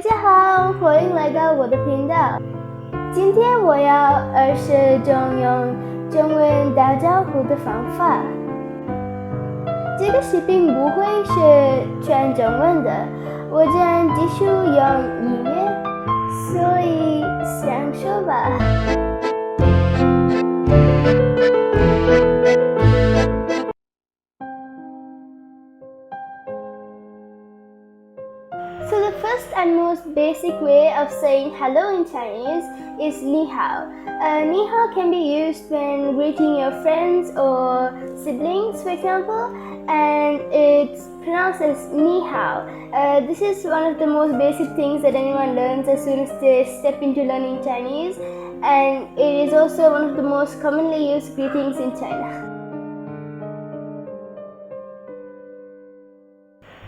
家好，欢迎来到我的频道。今天我要20种用中文打招呼的方法。这个视频不会是全中文的，我将继续用音乐，所以享受吧。So the first and most basic way of saying hello in Chinese is ni hao. Ni hao can be used when greeting your friends or siblings, for example, and it's pronounced as ni hao. This is one of the most basic things that anyone learns as soon as they step into learning Chinese, and it is also one of the most commonly used greetings in China.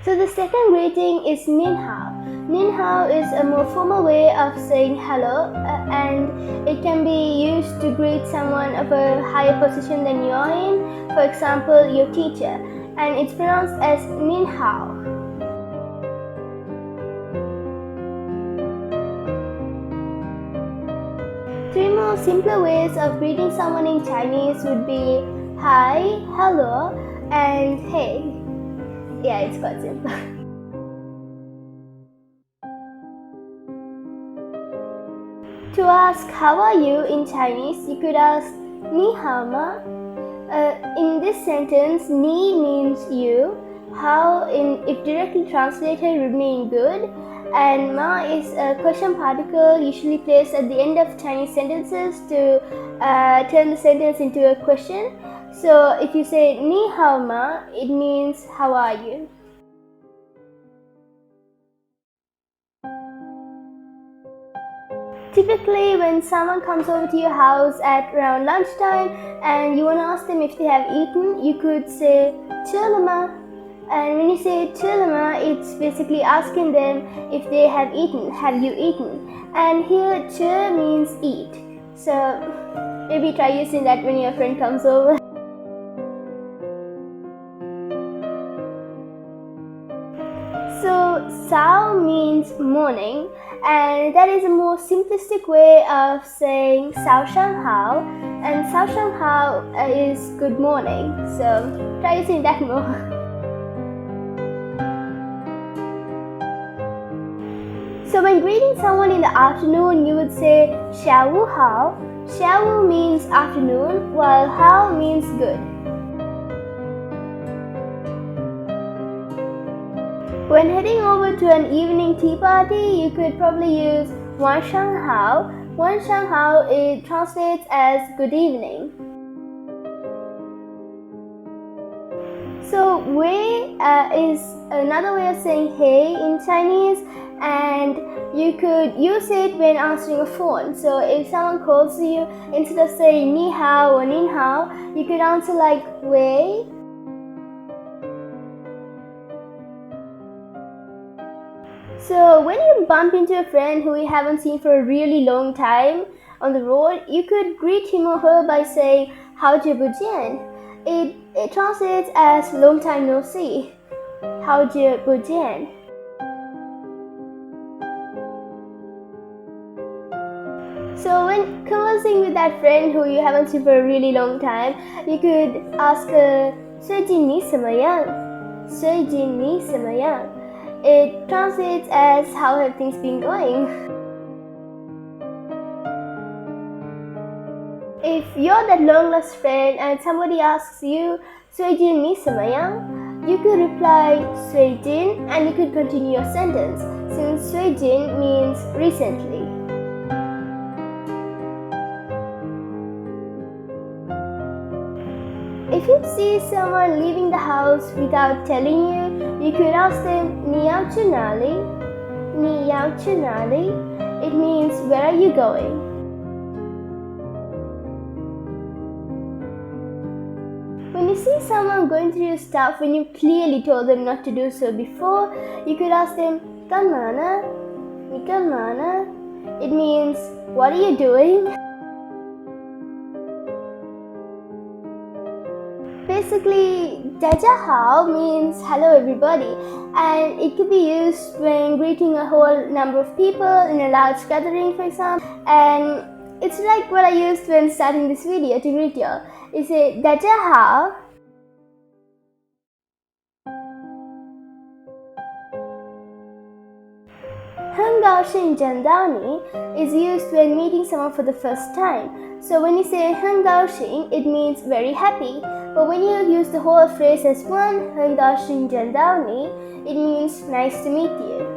So the second greeting is nin hao. Nin hao is a more formal way of saying hello, and it can be used to greet someone of a higher position than you are in, for example, your teacher, and it's pronounced as nin hao. Three more simpler ways of greeting someone in Chinese would be hi, hello, and hey. Yeah, it's quite simple. To ask how are you in Chinese, you could ask ni hao ma. In this sentence, ni means you, hao if directly translated would mean good, and ma is a question particle usually placed at the end of Chinese sentences to turn the sentence into a question. So if you say ni hao ma, it means how are you? Typically, when someone comes over to your house at around lunchtime and you want to ask them if they have eaten, you could say 吃了吗? And when you say 吃了吗, it's basically asking them if they have eaten. Have you eaten? And here 吃 means eat. So maybe try using that when your friend comes over. So sao means morning, and that is a more simplistic way of saying 早上好, and 早上好 is good morning. So try using that more. So when greeting someone in the afternoon, you would say 下午好. 下午 means afternoon, while 好 means good. When heading over to an evening tea party, you could probably use 晚上好. 晚上好, it translates as good evening. So wei is another way of saying hey in Chinese, and you could use it when answering a phone. So if someone calls you, instead of saying ni hao or nin hao, you could answer like wei. So when you bump into a friend who you haven't seen for a really long time on the road, you could greet him or her by saying 好久不见. It translates as long time no see. 好久不见. So when conversing with that friend who you haven't seen for a really long time, you could ask her 最近你怎么样?最近你怎么样? It translates as how have things been going. If you're that long lost friend and somebody asks you 最近你怎么样? You could reply 最近 and you could continue your sentence, since 最近 means recently. If you see someone leaving the house without telling you, you could ask them 你要去哪里? 你要去哪里? It means where are you going? When you see someone going through stuff when you clearly told them not to do so before, you could ask them 干嘛呢? 你干嘛呢? It means what are you doing? basically, 大家好 means hello everybody, and it could be used when greeting a whole number of people in a large gathering, for example. And it's like what I used when starting this video to greet you. You say 大家好. "很高兴见到你" is used when meeting someone for the first time. So when you say 很高兴, it means very happy. But when you use the whole phrase as one, 很高兴见到你, it means nice to meet you.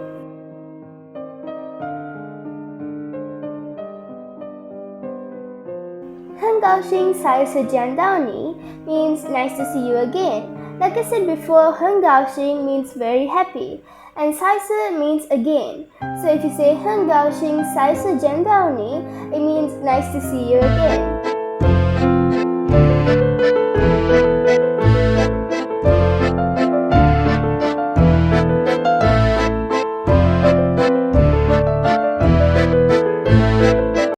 "很高兴再次见到你" means nice to see you again. Like I said before, 很高兴 means very happy, and 再次 means again. So if you say 很高兴再次见到你, it means nice to see you again.